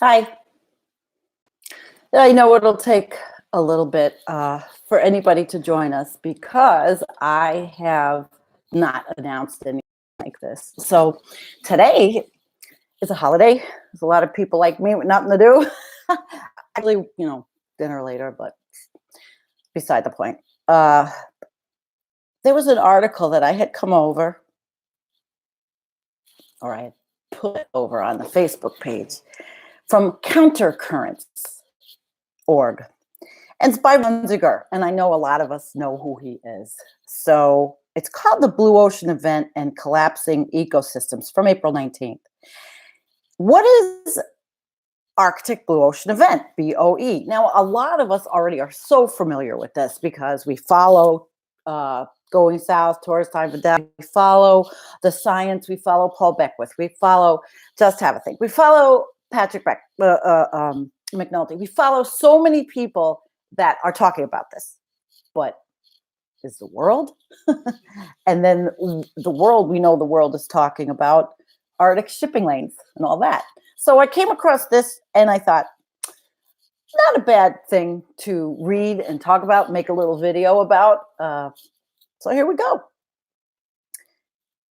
Hi. I know it'll take a little bit for anybody to join us because I have not announced anything like this. So today is a holiday. There's a lot of people like me with nothing to do. Actually, dinner later, but beside the point. There was an article that I had come over, or I had put over on the Facebook page from countercurrents.org. And it's by Hunziker, and I know a lot of us know who he is. So it's called the Blue Ocean Event and Collapsing Ecosystems from April 19th. What is Arctic Blue Ocean Event, BOE? Now, a lot of us already are so familiar with this because we follow Going South, Tourist Time for Death. We follow the science. We follow Paul Beckwith. We follow Just Have a Think. We follow Patrick McNulty. We follow so many people that are talking about this. But is the world? And then the world, we know the world is talking about Arctic shipping lanes and all that. So I came across this and I thought, not a bad thing to read and talk about, make a little video about. So here we go.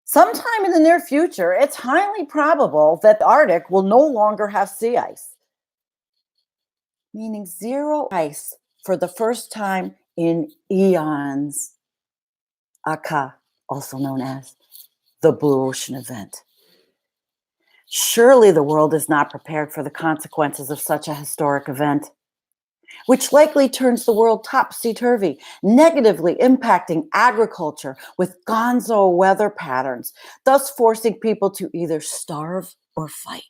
Sometime in the near future, it's highly probable that the Arctic will no longer have sea ice, meaning zero ice for the first time in eons. Aka, also known as the Blue Ocean Event. Surely the world is not prepared for the consequences of such a historic event, which likely turns the world topsy-turvy, negatively impacting agriculture with gonzo weather patterns, thus forcing people to either starve or fight.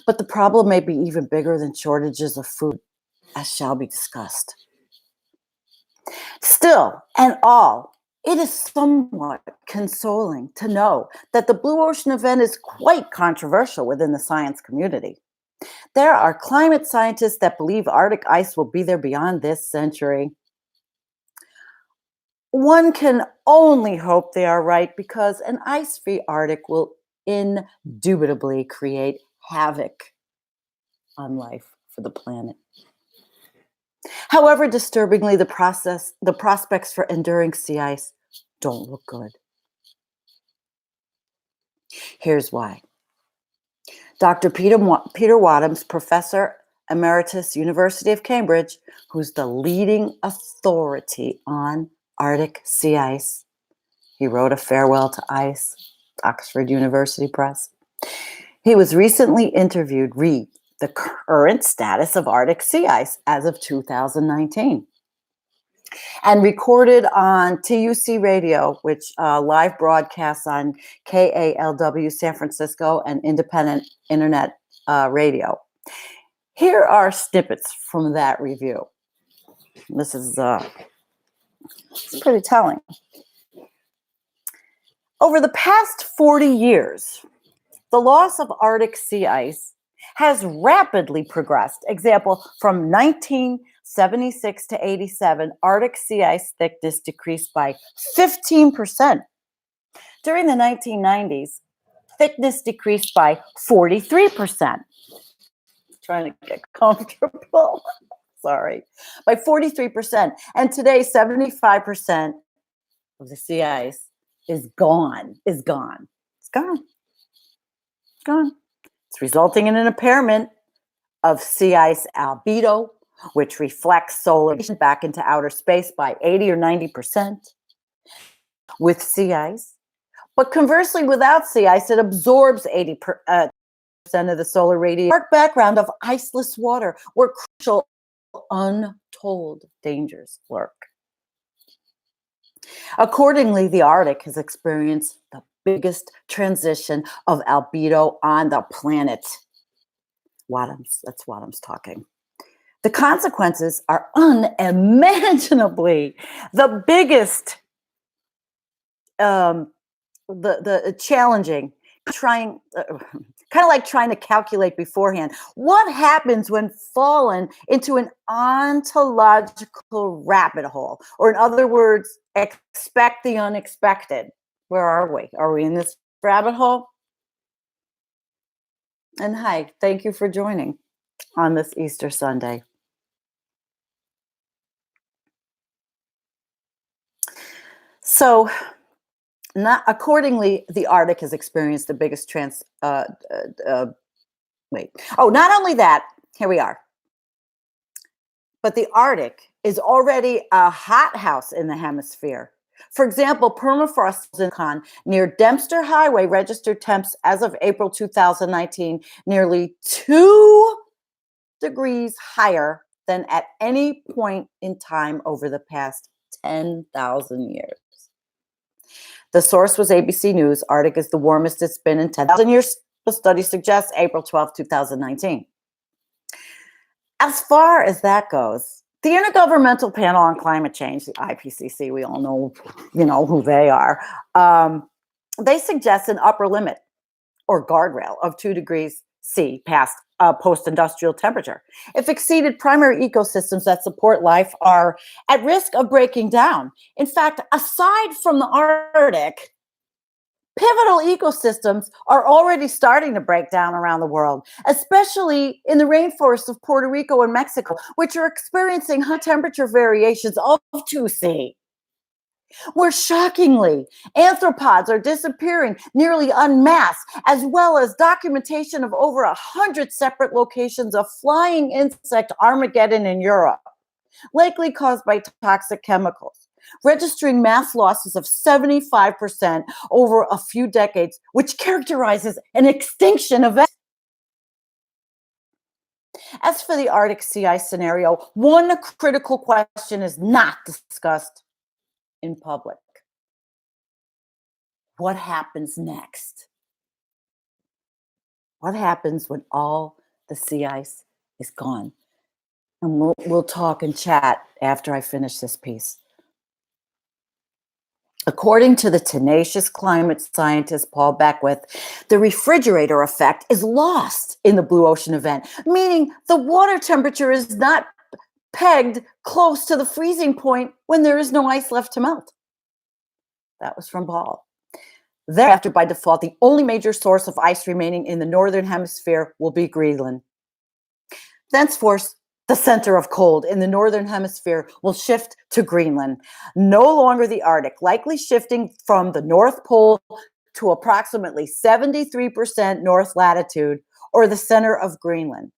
But the problem may be even bigger than shortages of food, as shall be discussed. Still, and all, it is somewhat consoling to know that the Blue Ocean Event is quite controversial within the science community. There are climate scientists that believe Arctic ice will be there beyond this century. One can only hope they are right because an ice-free Arctic will indubitably create havoc on life for the planet. However, disturbingly, the prospects for enduring sea ice don't look good. Here's why. Dr. Peter Wadhams, Professor Emeritus, University of Cambridge, who's the leading authority on Arctic sea ice. He wrote A Farewell to Ice, Oxford University Press. He was recently interviewed, read the current status of Arctic sea ice as of 2019. And recorded on TUC Radio, which live broadcasts on KALW San Francisco and independent internet radio. Here are snippets from that review. This is it's pretty telling. Over the past 40 years, the loss of Arctic sea ice has rapidly progressed. Example, from 1976 to 87, Arctic sea ice thickness decreased by 15%. During the 1990s, thickness decreased by 43%. Trying to get comfortable. Sorry. By 43%. And today, 75% of the sea ice is gone. It's gone. It's resulting in an impairment of sea ice albedo, which reflects solar radiation back into outer space by 80 or 90% with sea ice. But conversely, without sea ice, it absorbs 80% of the solar radiation. Dark background of iceless water, where crucial untold dangers lurk. Accordingly, the Arctic has experienced the biggest transition of albedo on the planet. Wadhams, that's Wadhams talking. The consequences are unimaginably the biggest, the challenging, kind of like trying to calculate beforehand. What happens when fallen into an ontological rabbit hole? Or in other words, expect the unexpected. Where are we? Are we in this rabbit hole? And hi, thank you for joining on this Easter Sunday. So, not accordingly, the Arctic has experienced the biggest wait. Oh, not only that, here we are. But the Arctic is already a hothouse in the hemisphere. For example, permafrost in Con near Dempster Highway registered temps as of April 2019 nearly 2 degrees higher than at any point in time over the past 10,000 years. The source was ABC News. Arctic is the warmest it's been in 10,000 years. The study suggests April 12, 2019. As far as that goes, the Intergovernmental Panel on Climate Change, the IPCC, we all know who they are. They suggest an upper limit or guardrail of 2 degrees C past post-industrial temperature. If exceeded, primary ecosystems that support life are at risk of breaking down. In fact, aside from the Arctic, pivotal ecosystems are already starting to break down around the world, especially in the rainforests of Puerto Rico and Mexico, which are experiencing high temperature variations of 2C. Where shockingly, arthropods are disappearing nearly en masse, as well as documentation of over 100 separate locations of flying insect Armageddon in Europe, likely caused by toxic chemicals, registering mass losses of 75% over a few decades, which characterizes an extinction event. As for the Arctic sea ice scenario, one critical question is not discussed in public. What happens next? What happens when all the sea ice is gone? And we'll talk and chat after I finish this piece. According to the tenacious climate scientist Paul Beckwith, the refrigerator effect is lost in the blue ocean event, meaning the water temperature is not pegged close to the freezing point when there is no ice left to melt. That was from Paul. Thereafter, by default, the only major source of ice remaining in the northern hemisphere will be Greenland. Thenceforth, the center of cold in the northern hemisphere will shift to Greenland, no longer the Arctic, likely shifting from the North Pole to approximately 73% north latitude, or the center of Greenland,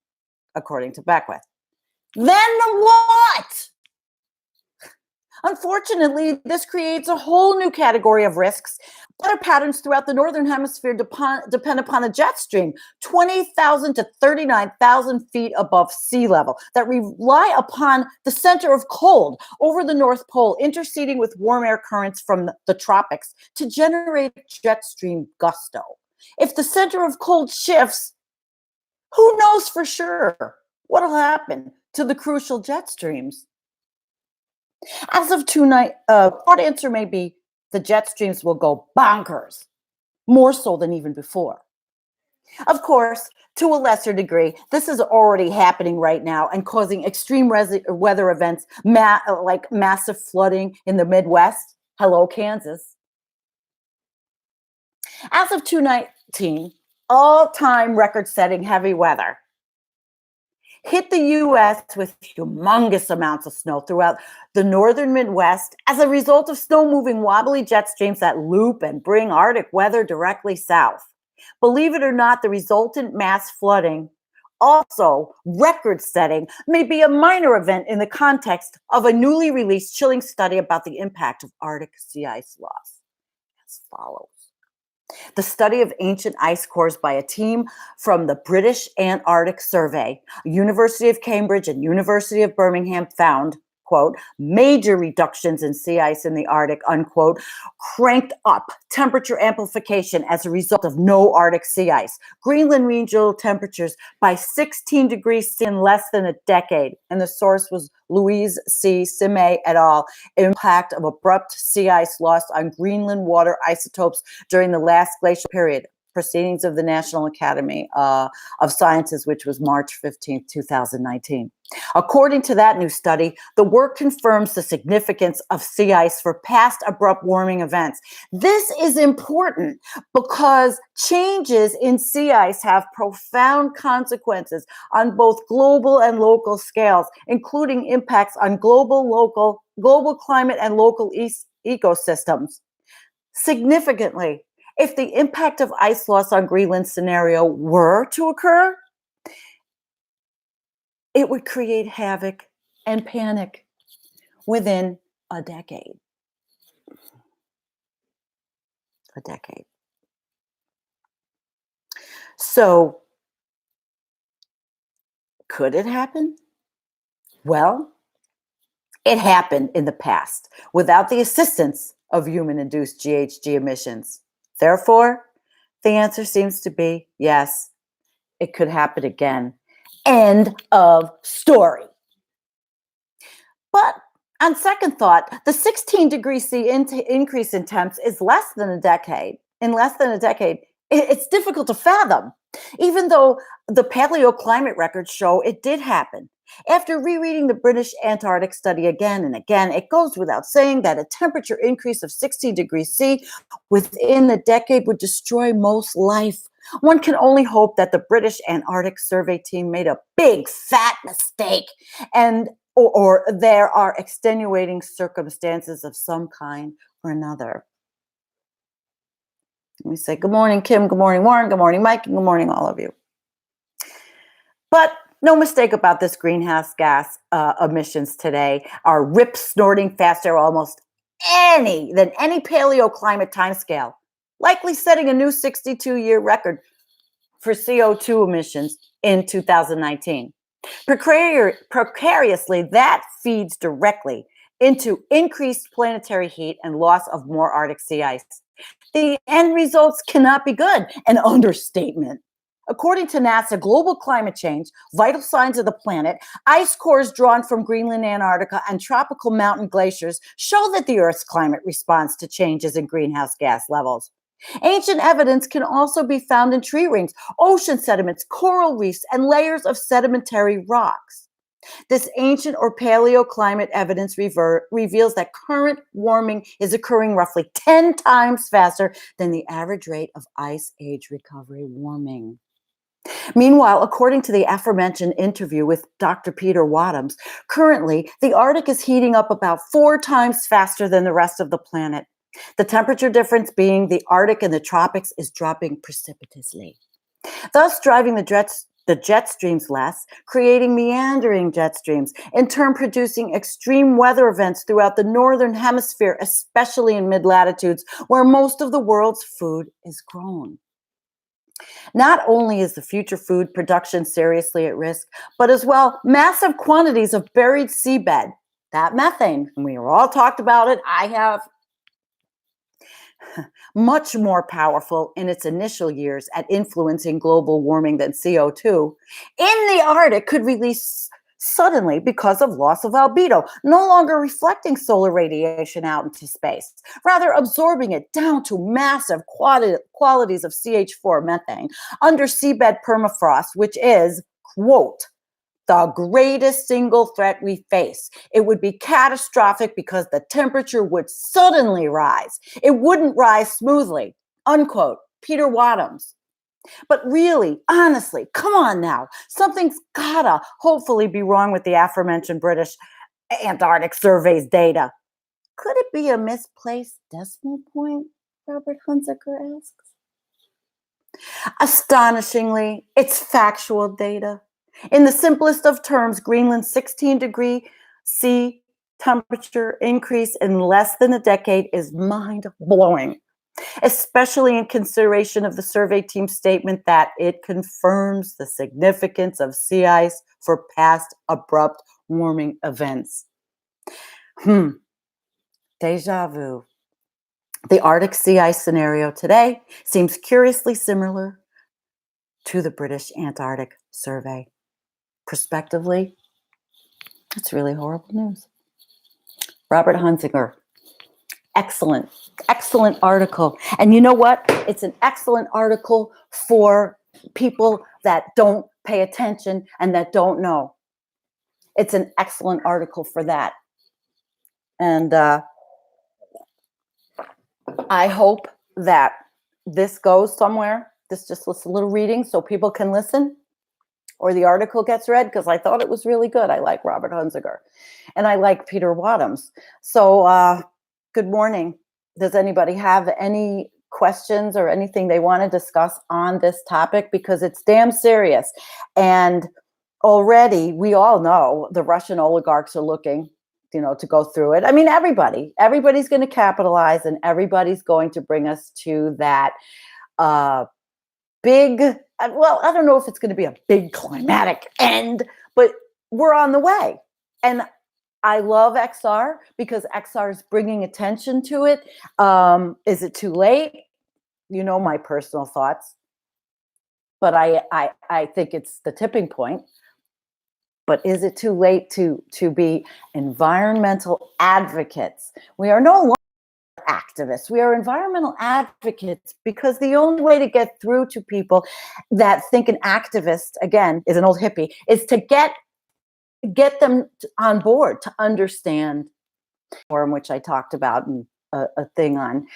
according to Beckwith. Then what? Unfortunately, this creates a whole new category of risks. Weather patterns throughout the northern hemisphere depend upon a jet stream 20,000 to 39,000 feet above sea level that rely upon the center of cold over the North Pole, interceding with warm air currents from the tropics to generate jet stream gusto. If the center of cold shifts, who knows for sure what will happen to the crucial jet streams? As of tonight, short answer may be the jet streams will go bonkers, more so than even before. Of course, to a lesser degree, this is already happening right now and causing extreme weather events like massive flooding in the Midwest. Hello, Kansas. As of 2019, all-time record-setting heavy weather hit the U.S. with humongous amounts of snow throughout the northern Midwest as a result of snow-moving wobbly jet streams that loop and bring Arctic weather directly south. Believe it or not, the resultant mass flooding, also record-setting, may be a minor event in the context of a newly released chilling study about the impact of Arctic sea ice loss. As follows. The study of ancient ice cores by a team from the British Antarctic Survey, University of Cambridge and University of Birmingham found, quote, major reductions in sea ice in the Arctic, unquote, cranked up temperature amplification as a result of no Arctic sea ice. Greenland regional temperatures by 16 degrees C in less than a decade. And the source was Louise C. Simay et al. Impact of abrupt sea ice loss on Greenland water isotopes during the last glacial period. Proceedings of the National Academy of Sciences, which was March 15th, 2019. According to that new study, the work confirms the significance of sea ice for past abrupt warming events. This is important because changes in sea ice have profound consequences on both global and local scales, including impacts on global climate and local ecosystems. Significantly, if the impact of ice loss on Greenland scenario were to occur, it would create havoc and panic within a decade. A decade. So, could it happen? Well, it happened in the past without the assistance of human-induced GHG emissions. Therefore, the answer seems to be yes, it could happen again. End of story. But on second thought, the 16 degrees C increase in temps is less than a decade. In less than a decade, it's difficult to fathom, even though the paleoclimate records show it did happen. After rereading the British Antarctic study again and again, it goes without saying that a temperature increase of 16 degrees C within a decade would destroy most life. One can only hope that the British Antarctic survey team made a big fat mistake and or there are extenuating circumstances of some kind or another. Let me say good morning, Kim. Good morning, Warren. Good morning, Mike. And good morning, all of you. But no mistake about this greenhouse gas emissions today are rip snorting faster almost than any paleoclimate timescale, likely setting a new 62-year record for CO2 emissions in 2019. Precariously, that feeds directly into increased planetary heat and loss of more Arctic sea ice. The end results cannot be good, an understatement. According to NASA, global climate change, vital signs of the planet, ice cores drawn from Greenland, Antarctica, and tropical mountain glaciers show that the Earth's climate responds to changes in greenhouse gas levels. Ancient evidence can also be found in tree rings, ocean sediments, coral reefs, and layers of sedimentary rocks. This ancient or paleoclimate evidence reveals that current warming is occurring roughly 10 times faster than the average rate of ice age recovery warming. Meanwhile, according to the aforementioned interview with Dr. Peter Wadhams, currently the Arctic is heating up about 4 times faster than the rest of the planet. The temperature difference being the Arctic and the tropics is dropping precipitously, thus driving the jet streams less, creating meandering jet streams, in turn producing extreme weather events throughout the northern hemisphere, especially in mid-latitudes where most of the world's food is grown. Not only is the future food production seriously at risk, but as well massive quantities of buried seabed, that methane, and we all talked about it, I have, much more powerful in its initial years at influencing global warming than CO2, in the Arctic could release suddenly because of loss of albedo, no longer reflecting solar radiation out into space, rather absorbing it down to massive qualities of CH4 methane under seabed permafrost, which is, quote, the greatest single threat we face. It would be catastrophic because the temperature would suddenly rise. It wouldn't rise smoothly, unquote, Peter Wadhams. But really, honestly, come on now. Something's gotta hopefully be wrong with the aforementioned British Antarctic survey's data. Could it be a misplaced decimal point? Robert Hunziker asks. Astonishingly, it's factual data. In the simplest of terms, Greenland's 16-degree C temperature increase in less than a decade is mind-blowing, especially in consideration of the survey team's statement that it confirms the significance of sea ice for past abrupt warming events. Deja vu. The Arctic sea ice scenario today seems curiously similar to the British Antarctic survey. Prospectively, it's really horrible news. Robert Hunziker, Excellent, excellent article. And you know what? It's an excellent article for people that don't pay attention and that don't know. It's an excellent article for that. And I hope that this goes somewhere. This just a little reading so people can listen, or the article gets read, because I thought it was really good. I like Robert Hunziker, and I like Peter Wadhams. So good morning. Does anybody have any questions or anything they want to discuss on this topic? Because it's damn serious. And already we all know the Russian oligarchs are looking, to go through it. I mean, everybody's going to capitalize, and everybody's going to bring us to that big, well, I don't know if it's going to be a big climatic end, but we're on the way. And I love XR because XR is bringing attention to it. Is it too late? You know my personal thoughts, but I think it's the tipping point. But is it too late to be environmental advocates? We are no longer activists. We are environmental advocates, because the only way to get through to people that think an activist, again, is an old hippie, is to get them on board, to understand, forum, which I talked about, and a thing on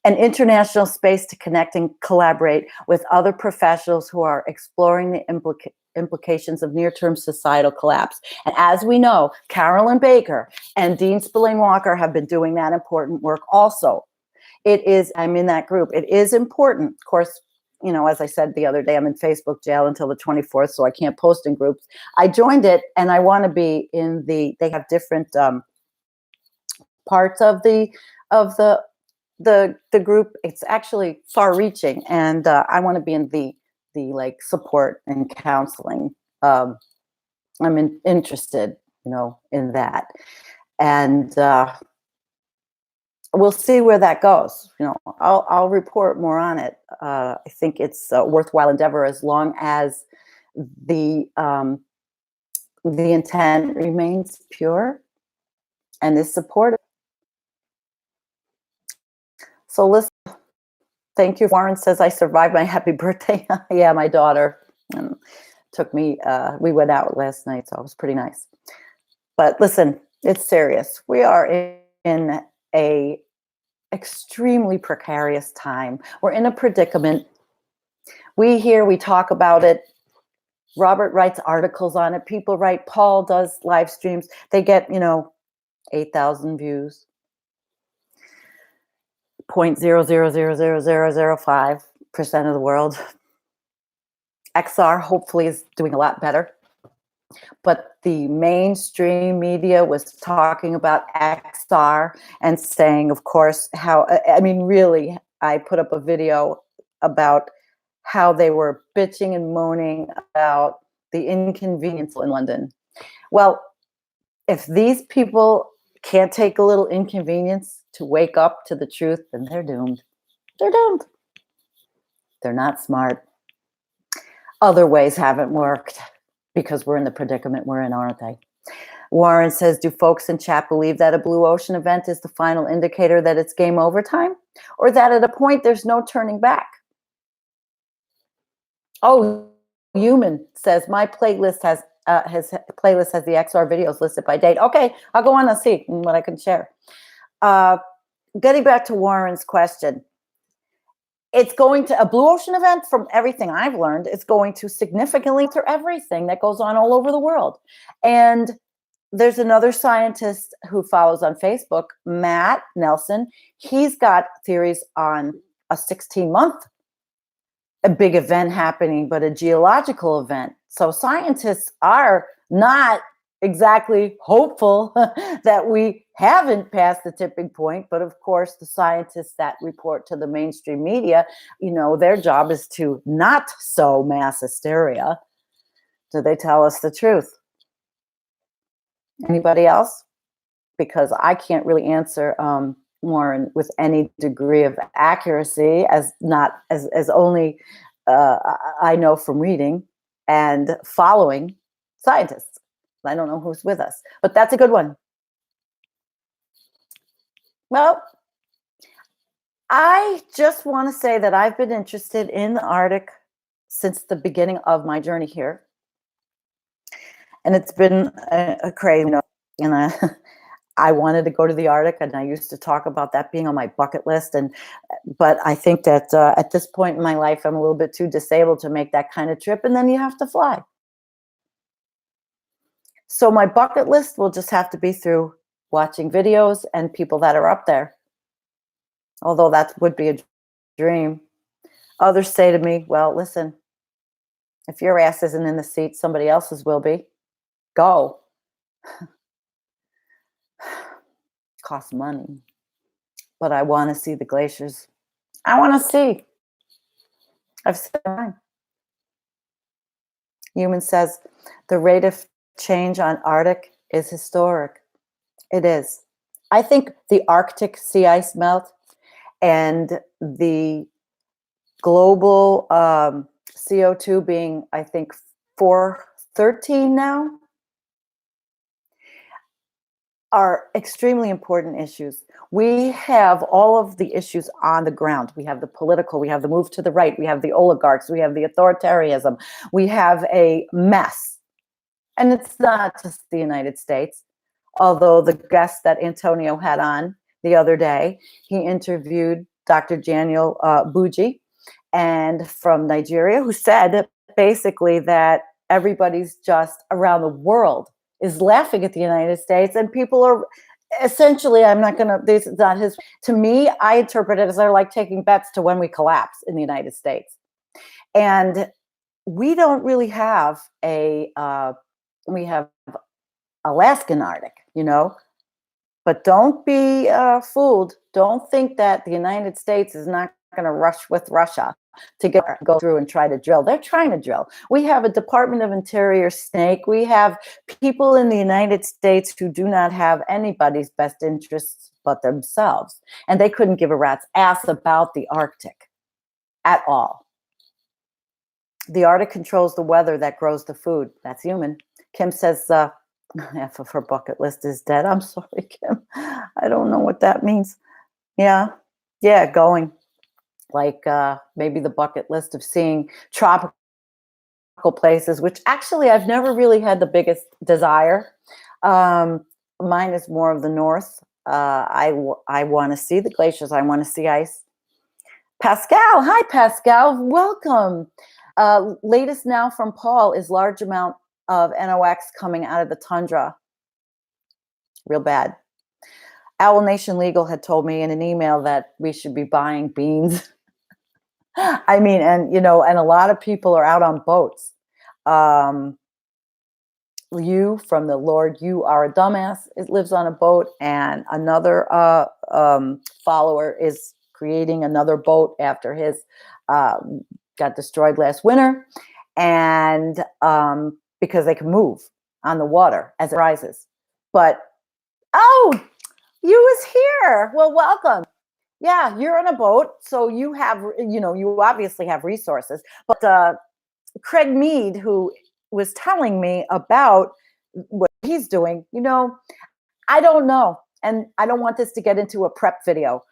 an international space to connect and collaborate with other professionals who are exploring the implications of near-term societal collapse. And as we know, Carolyn Baker and Dean Spillane Walker have been doing that important work also. I'm in that group. It is important. Of course, as I said the other day, I'm in Facebook jail until the 24th, so I can't post in groups. I joined it, and I want to be in they have different parts of the group. It's actually far reaching, and I want to be in the like support and counseling. I'm interested, in that, and we'll see where that goes. I'll report more on it. I think it's a worthwhile endeavor, as long as the intent remains pure and is supported. So listen. Thank you. Warren says, I survived my happy birthday. Yeah, my daughter took me, we went out last night, so it was pretty nice. But listen, it's serious. We are in a extremely precarious time. We're in a predicament. We talk about it. Robert writes articles on it. People write, Paul does live streams. They get, 8,000 views. 0.0000005% of the world. XR hopefully is doing a lot better. But the mainstream media was talking about XR and saying, of course, really, I put up a video about how they were bitching and moaning about the inconvenience in London. Well, if these people can't take a little inconvenience to wake up to the truth, then they're doomed. They're doomed. They're not smart. Other ways haven't worked, because we're in the predicament we're in, aren't they? Warren says, do folks in chat believe that a blue ocean event is the final indicator that it's game over time, or that at a point there's no turning back? Oh, Human says, my playlist has the XR videos listed by date. Okay, I'll go on and see what I can share. Getting back to Warren's question, it's going to, a blue ocean event, from everything I've learned, it's going to significantly alter everything that goes on all over the world. And there's another scientist who follows on Facebook, Matt Nelson. He's got theories on a 16-month, a big event happening, but a geological event. So scientists are not exactly hopeful that we haven't passed the tipping point. But of course, the scientists that report to the mainstream media, their job is to not sow mass hysteria. Do they tell us the truth? Anybody else? Because I can't really answer Warren with any degree of accuracy, as only I know from reading and following scientists. I don't know who's with us, but that's a good one. Well, I just want to say that I've been interested in the Arctic since the beginning of my journey here, and it's been a crazy, and I wanted to go to the Arctic, and I used to talk about that being on my bucket list. And but I think that at this point in my life, I'm a little bit too disabled to make that kind of trip, and then you have to fly. So my bucket list will just have to be through watching videos and people that are up there. Although that would be a dream. Others say to me, "Well, listen, if your ass isn't in the seat, somebody else's will be. Go." Costs money, but I want to see the glaciers. I want to see. I've said mine. Human says the rate of change on Arctic is historic. It is. I think the Arctic sea ice melt and the global CO2 being, I think, 413 now, are extremely important issues. We have all of the issues on the ground. We have the political, we have the move to the right, we have the oligarchs, we have the authoritarianism, we have a mess. And it's not just the United States, although the guest that Antonio had on the other day, he interviewed Dr. Daniel Buji, and from Nigeria, who said basically that everybody's just around the world is laughing at the United States, and people are essentially, I'm not going to, this is not his, to me, I interpret it as they're like taking bets to when we collapse in the United States. And we don't really have we have Alaskan Arctic, but don't be fooled. Don't think that the United States is not going to rush with Russia to go through and try to drill. They're trying to drill. We have a Department of Interior snake. We have people in the United States who do not have anybody's best interests but themselves. And they couldn't give a rat's ass about the Arctic at all. The Arctic controls the weather that grows the food. That's human. Kim says half of her bucket list is dead. I'm sorry, Kim. I don't know what that means. Yeah, going. Like maybe the bucket list of seeing tropical places, which actually I've never really had the biggest desire. Mine is more of the north. I want to see the glaciers. I want to see ice. Pascal, hi Pascal, welcome. Latest now from Paul is large amount of NOx coming out of the tundra. Real bad. Owl Nation Legal had told me in an email that we should be buying beans. I mean, and a lot of people are out on boats. You from the Lord, you are a dumbass. It lives on a boat, and another follower is creating another boat after his got destroyed last winter, and because they can move on the water as it rises. But you was here. Well, welcome. Yeah, you're on a boat, so you have, you obviously have resources. But Craig Mead, who was telling me about what he's doing, I don't know. And I don't want this to get into a prep video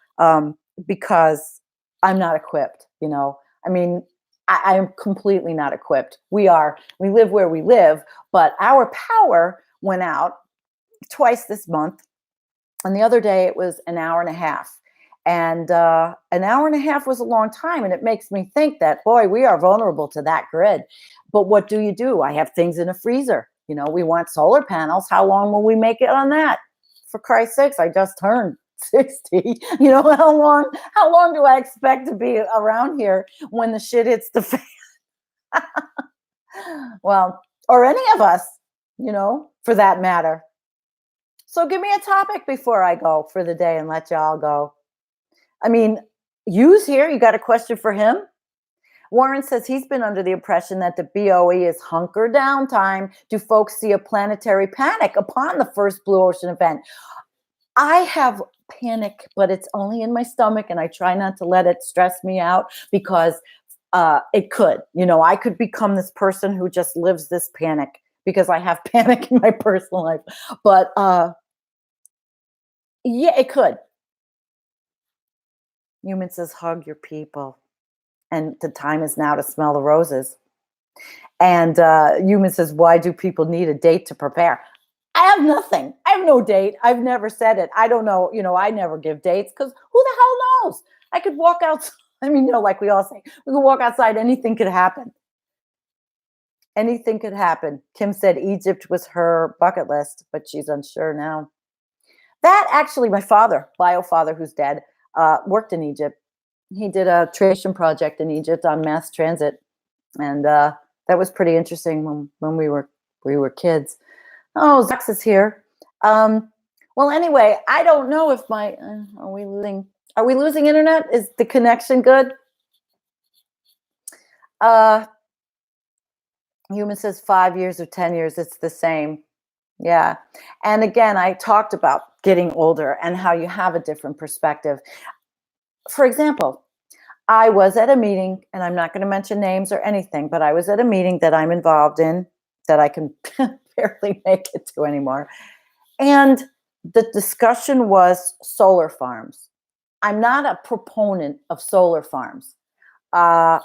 because I'm not equipped, I mean, I am completely not equipped. We live where we live, but our power went out twice this month. And the other day it was an hour and a half. And an hour and a half was a long time. And it makes me think that, boy, we are vulnerable to that grid. But what do? I have things in a freezer. We want solar panels. How long will we make it on that? For Christ's sakes, I just turned 60. How long do I expect to be around here when the shit hits the fan? Well, or any of us, for that matter. So give me a topic before I go for the day and let y'all go. I mean, Yu's here. You got a question for him? Warren says he's been under the impression that the BOE is hunker down time. Do folks see a planetary panic upon the first blue ocean event? I have panic, but it's only in my stomach, and I try not to let it stress me out because it could. I could become this person who just lives this panic because I have panic in my personal life. But yeah, it could. Human says, hug your people. And the time is now to smell the roses. And Human says, why do people need a date to prepare? I have nothing. I have no date. I've never said it. I don't know. I never give dates because who the hell knows? I could walk outside. I mean, like we all say, we can walk outside. Anything could happen. Anything could happen. Kim said Egypt was her bucket list, but she's unsure now. That actually, my father, bio father, who's dead, worked in Egypt. He did a translation project in Egypt on mass transit, and that was pretty interesting when we were kids. Oh, Zax is here. Well, anyway, I don't know if are we losing internet? Is the connection good? Human says 5 years or 10 years, it's the same. Yeah. And again, I talked about getting older and how you have a different perspective. For example, I was at a meeting, and I'm not going to mention names or anything, but I was at a meeting that I'm involved in that I can barely make it to anymore. And the discussion was solar farms. I'm not a proponent of solar farms at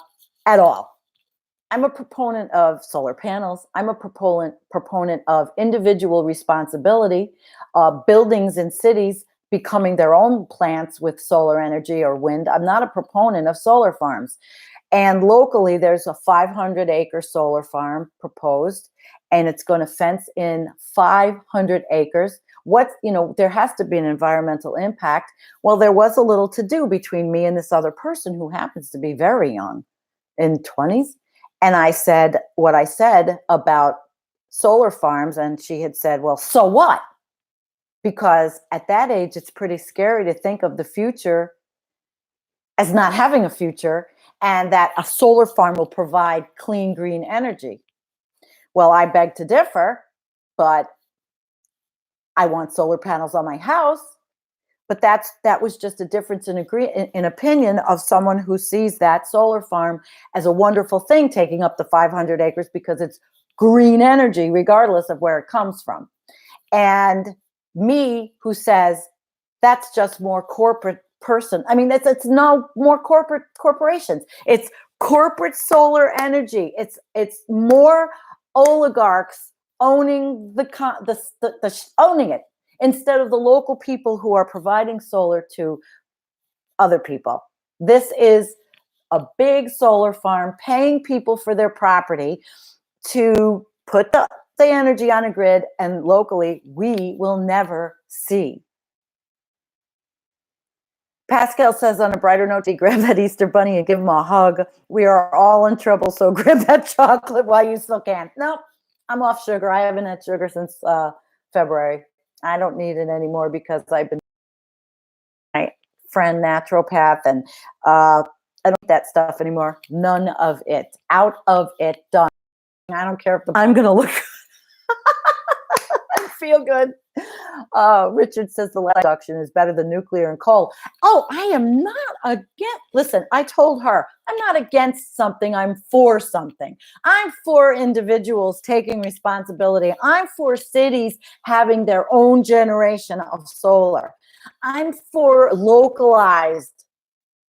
all. I'm a proponent of solar panels. I'm a proponent of individual responsibility, buildings in cities becoming their own plants with solar energy or wind. I'm not a proponent of solar farms. And locally, there's a 500-acre solar farm proposed, and it's going to fence in 500 acres. There has to be an environmental impact. Well, there was a little to do between me and this other person who happens to be very young, in 20s. And I said what I said about solar farms, and she had said, well, so what? Because at that age, it's pretty scary to think of the future as not having a future, and that a solar farm will provide clean, green energy. Well, I beg to differ, but I want solar panels on my house. But that was just a difference in opinion of someone who sees that solar farm as a wonderful thing, taking up the 500 acres because it's green energy, regardless of where it comes from. And me, who says that's just more corporate person. I mean, it's no more corporations. It's corporate solar energy. It's more oligarchs owning owning it, instead of the local people who are providing solar to other people. This is a big solar farm paying people for their property to put the energy on a grid, and locally we will never see. Pascal says, on a brighter note, grab that Easter bunny and give him a hug. We are all in trouble, so grab that chocolate while you still can. Nope, I'm off sugar. I haven't had sugar since February. I don't need it anymore because I've been my friend naturopath, and I don't eat that stuff anymore. None of it. Out of it. Done. I don't care if I'm going to look and feel good. Richard says the lead reduction is better than nuclear and coal. Oh, I am not against. Listen, I told her I'm not against something. I'm for something. I'm for individuals taking responsibility. I'm for cities having their own generation of solar. I'm for localized.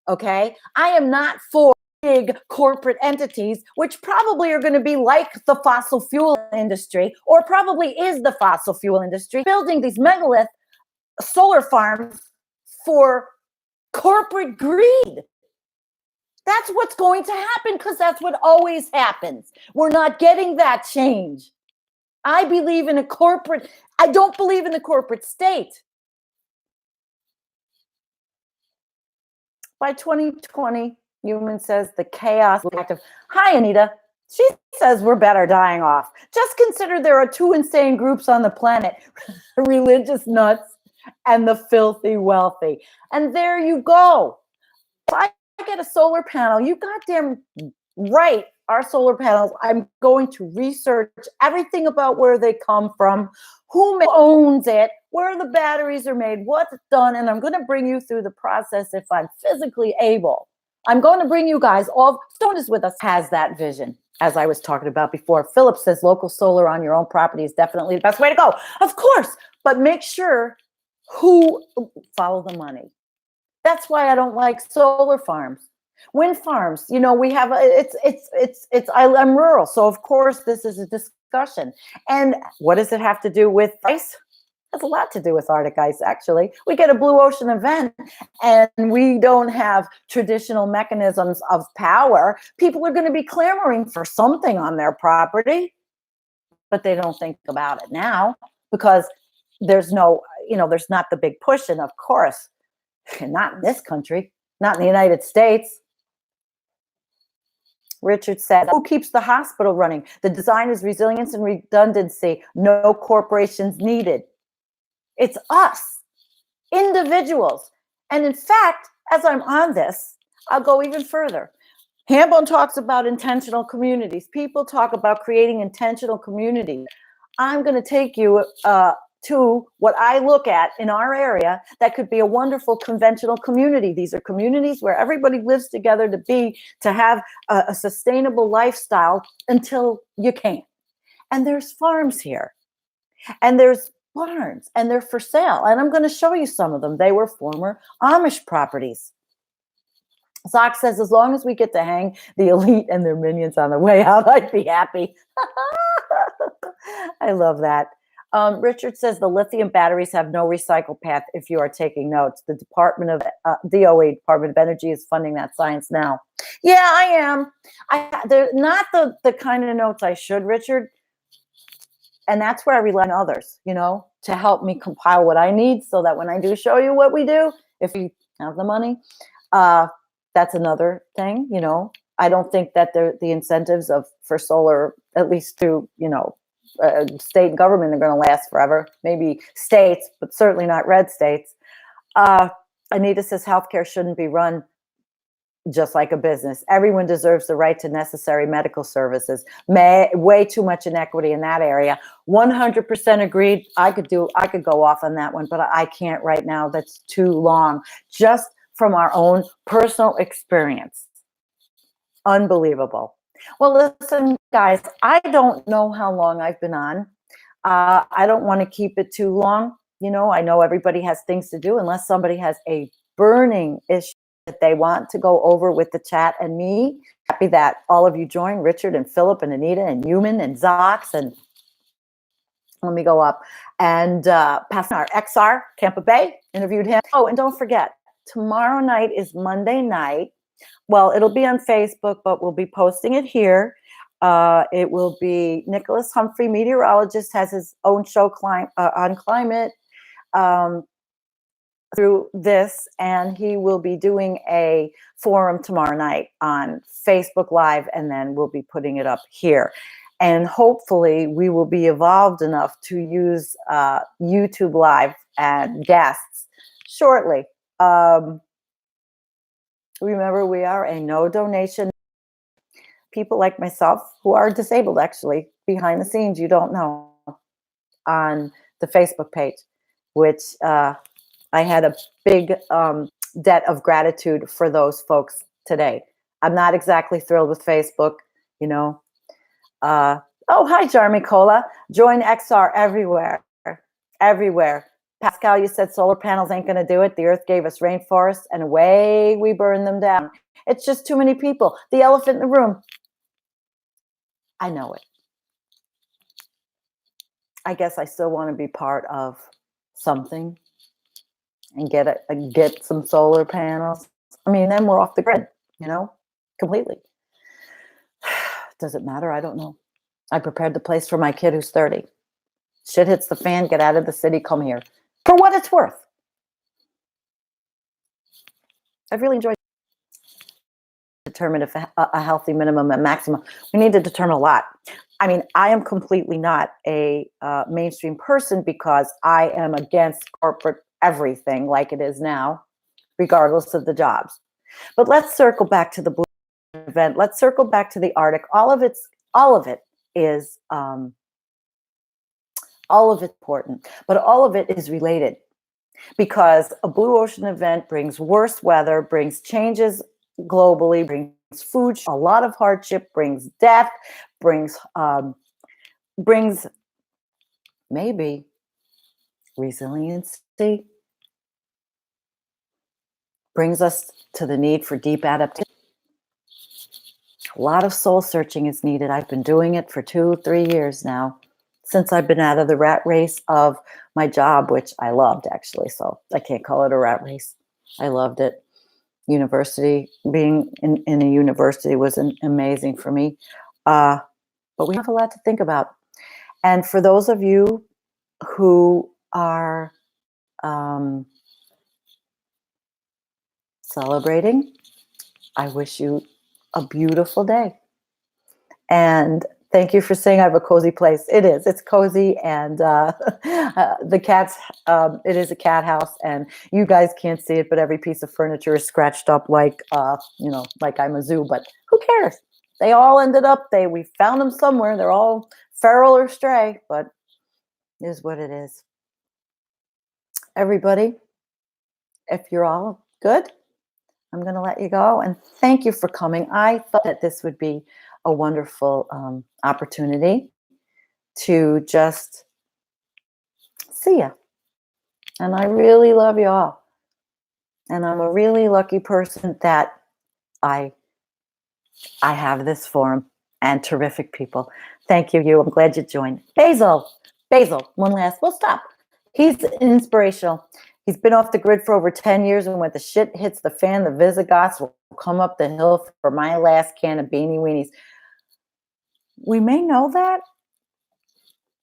Okay, I am not for big corporate entities, which probably are going to be like the fossil fuel industry, or probably is the fossil fuel industry, building these megalith solar farms for corporate greed. That's what's going to happen, because that's what always happens. We're not getting that change. I don't believe in the corporate state. By 2020, Human says the chaos will be active. Hi, Anita. She says we're better dying off. Just consider there are two insane groups on the planet, religious nuts and the filthy wealthy. And there you go. If I get a solar panel, you goddamn right, our solar panels, I'm going to research everything about where they come from, who owns it, where the batteries are made, what's done, and I'm going to bring you through the process if I'm physically able. I'm going to bring you guys all. Stone is with us, has that vision, as I was talking about before. Philip says local solar on your own property is definitely the best way to go. Of course, but make sure follow the money. That's why I don't like solar farms. Wind farms, we have I'm rural, so of course this is a discussion. And what does it have to do with ice? Has a lot to do with Arctic ice, actually. We get a blue ocean event and we don't have traditional mechanisms of power. People are going to be clamoring for something on their property, but they don't think about it now because there's there's not the big push. And of course, not in this country, not in the United States. Richard said, who keeps the hospital running? The design is resilience and redundancy. No corporations needed. It's us, individuals. And in fact, as I'm on this, I'll go even further. Hambone talks about intentional communities. People talk about creating intentional communities. I'm going to take you to what I look at in our area that could be a wonderful conventional community. These are communities where everybody lives together to have a sustainable lifestyle until you can't. And there's farms here. And there's barns, and they're for sale. And I'm going to show you some of them. They were former Amish properties. Zoc says, as long as we get to hang the elite and their minions on the way out, I'd be happy. I love that. Richard says the lithium batteries have no recycle path if you are taking notes. The Department of Energy is funding that science now. Yeah, I am. They're not the kind of notes I should, Richard. And that's where I rely on others, to help me compile what I need so that when I do show you what we do, if we have the money, that's another thing, I don't think that the incentives for solar, at least through, state and government, are going to last forever. Maybe states, but certainly not red states. Anita says healthcare shouldn't be run just like a business. Everyone deserves the right to necessary medical services. Way too much inequity in that area. 100% agreed. I could go off on that one, but I can't right now. That's too long. Just from our own personal experience. Unbelievable. Well, listen, guys, I don't know how long I've been on. I don't want to keep it too long. I know everybody has things to do unless somebody has a burning issue that they want to go over with the chat and me. Happy that all of you joined, Richard and Philip and Anita and Human and Zox. And let me go up. And Pastor XR, Tampa Bay, interviewed him. Oh, and don't forget, tomorrow night is Monday night. Well, it'll be on Facebook, but we'll be posting it here. It will be Nicholas Humphrey, meteorologist, has his own show on climate through this, and he will be doing a forum tomorrow night on Facebook Live, and then we'll be putting it up here. And hopefully we will be evolved enough to use YouTube Live and guests shortly. Remember, we are a no donation. People like myself who are disabled, actually, behind the scenes, you don't know, on the Facebook page, which I had a big debt of gratitude for those folks today. I'm not exactly thrilled with Facebook, oh, hi, Jarmy Cola. Join XR everywhere. Everywhere. Pascal, you said solar panels ain't going to do it. The earth gave us rainforests, and away we burn them down. It's just too many people. The elephant in the room. I know it. I guess I still want to be part of something and get some solar panels. I mean, then we're off the grid, completely. Does it matter? I don't know. I prepared the place for my kid who's 30. Shit hits the fan, get out of the city, come here. For what it's worth. I've really enjoyed determine if a healthy minimum and maximum. We need to determine a lot. I mean, I am completely not a mainstream person because I am against corporate everything like it is now, regardless of the jobs. But let's circle back to the Blue event. Let's circle back to the Arctic. All of it is important, but all of it is related because a blue ocean event brings worse weather, brings changes globally, brings food, a lot of hardship, brings death, brings maybe resiliency. brings us to the need for deep adaptation. A lot of soul searching is needed. I've been doing it for 2-3 years now, since I've been out of the rat race of my job, which I loved actually. So I can't call it a rat race. I loved it. University, being in a university was amazing for me. But we have a lot to think about. And for those of you who are celebrating, I wish you a beautiful day. And thank you for saying I have a cozy place. It is. It's cozy, and the cats. It is a cat house, and you guys can't see it, but every piece of furniture is scratched up like like I'm a zoo. But who cares? They all ended up. We found them somewhere. They're all feral or stray, but it is what it is. Everybody, if you're all good, I'm going to let you go. And thank you for coming. I thought that this would be a wonderful opportunity to just see you. And I really love you all. And I'm a really lucky person that I have this forum and terrific people. Thank you. I'm glad you joined. Basil, one last. We'll stop. He's inspirational. He's been off the grid for over 10 years, and when the shit hits the fan, the Visigoths will come up the hill for my last can of beanie weenies. We may know that,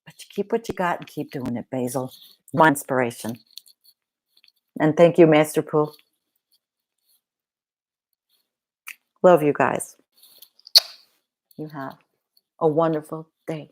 but you keep what you got and keep doing it, Basil. My inspiration. And thank you, Master Pooh. Love you guys. You have a wonderful day.